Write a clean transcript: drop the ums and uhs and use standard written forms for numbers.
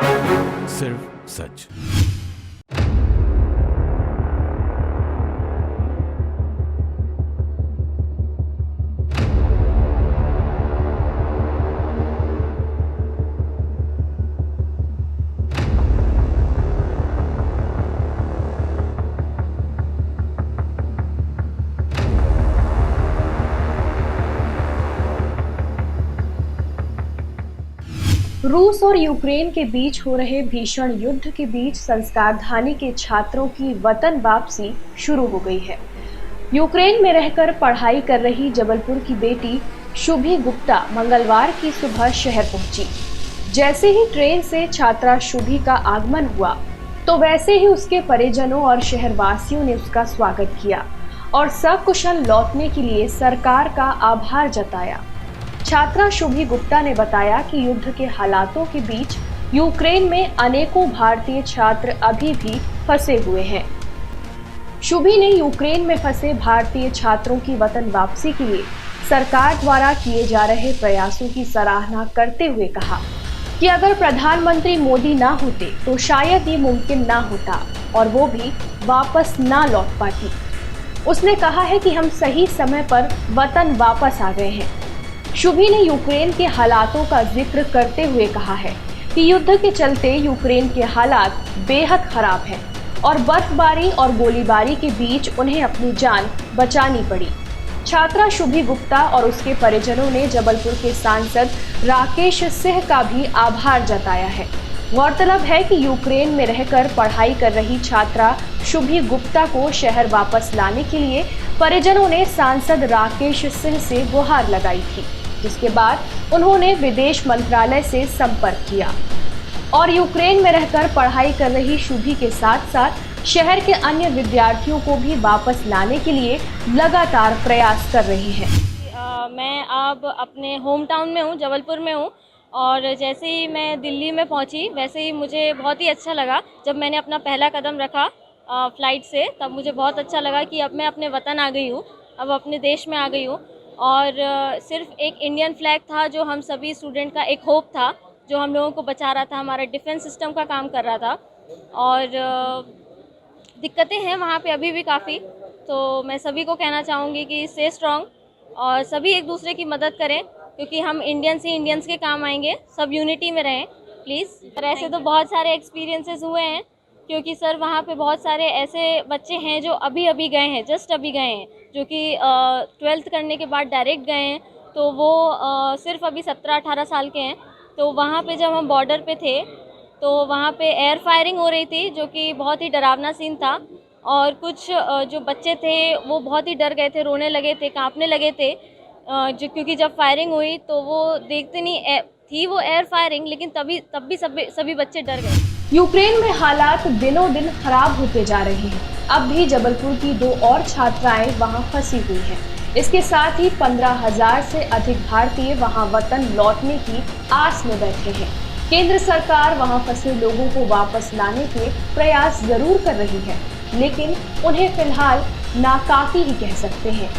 सिर्फ सच। रूस और यूक्रेन के बीच हो रहे भीषण युद्ध के बीच संस्कारधानी के छात्रों की वतन वापसी शुरू हो गई है। यूक्रेन में रहकर पढ़ाई कर रही जबलपुर की बेटी शुभी गुप्ता मंगलवार की सुबह शहर पहुंची। जैसे ही ट्रेन से छात्रा शुभी का आगमन हुआ तो वैसे ही उसके परिजनों और शहरवासियों ने उसका स्वागत किया और सकुशल लौटने के लिए सरकार का आभार जताया। छात्रा शुभी गुप्ता ने बताया कि युद्ध के हालातों के बीच यूक्रेन में अनेकों भारतीय छात्र अभी भी फंसे हुए हैं। शुभी ने यूक्रेन में फंसे भारतीय छात्रों की वतन वापसी के लिए सरकार द्वारा किए जा रहे प्रयासों की सराहना करते हुए कहा कि अगर प्रधानमंत्री मोदी ना होते तो शायद ये मुमकिन ना होता और वो भी वापस ना लौट पाती। उसने कहा है कि हम सही समय पर वतन वापस आ गए हैं। शुभी ने यूक्रेन के हालातों का जिक्र करते हुए कहा है कि युद्ध के चलते यूक्रेन के हालात बेहद खराब हैं और बर्फबारी और गोलीबारी के बीच उन्हें अपनी जान बचानी पड़ी। छात्रा शुभी गुप्ता और उसके परिजनों ने जबलपुर के सांसद राकेश सिंह का भी आभार जताया है। गौरतलब है कि यूक्रेन में रहकर पढ़ाई कर रही छात्रा शुभी गुप्ता को शहर वापस लाने के लिए परिजनों ने सांसद राकेश सिंह से गुहार लगाई थी, जिसके बाद उन्होंने विदेश मंत्रालय से संपर्क किया और यूक्रेन में रहकर पढ़ाई कर रही शुभी के साथ साथ शहर के अन्य विद्यार्थियों को भी वापस लाने के लिए लगातार प्रयास कर रही है। मैं अब अपने होम टाउन में हूँ, जबलपुर में हूँ और जैसे ही मैं दिल्ली में पहुँची वैसे ही मुझे बहुत ही अच्छा लगा। जब मैंने अपना पहला कदम रखा फ़्लाइट से तब मुझे बहुत अच्छा लगा कि अब मैं अपने वतन आ गई हूँ, अब अपने देश में आ गई हूँ। और सिर्फ एक इंडियन फ्लैग था जो हम सभी स्टूडेंट का एक होप था, जो हम लोगों को बचा रहा था, हमारा डिफेंस सिस्टम का काम कर रहा था। और दिक्कतें हैं वहाँ पे अभी भी काफ़ी, तो मैं सभी को कहना चाहूँगी कि स्टे स्ट्रॉन्ग और सभी एक दूसरे की मदद करें क्योंकि हम इंडियंस ही इंडियंस के काम आएंगे। सब यूनिटी में रहें प्लीज़। और ऐसे तो बहुत सारे एक्सपीरियंसेस हुए हैं क्योंकि सर वहाँ पे बहुत सारे ऐसे बच्चे हैं जो अभी अभी गए हैं, जस्ट अभी गए हैं, जो कि 12th करने के बाद डायरेक्ट गए हैं, तो वो सिर्फ अभी 17-18 साल के हैं। तो वहाँ पे जब हम बॉर्डर पे थे तो वहाँ पे एयर फायरिंग हो रही थी जो कि बहुत ही डरावना सीन था और कुछ जो बच्चे थे वो बहुत ही डर गए थे, रोने लगे थे, कांपने लगे थे जो क्योंकि जब फायरिंग हुई तो वो देखते नहीं थी वो एयर फायरिंग, लेकिन तब भी सभी बच्चे डर गए। यूक्रेन में हालात दिनों दिन खराब होते जा रहे हैं। अब भी जबलपुर की 2 और छात्राएं वहां फंसी हुई हैं। इसके साथ ही 15,000 से अधिक भारतीय वहां वतन लौटने की आस में बैठे हैं। केंद्र सरकार वहां फंसे लोगों को वापस लाने के प्रयास जरूर कर रही है, लेकिन उन्हें फिलहाल नाकाफी ही कह सकते हैं।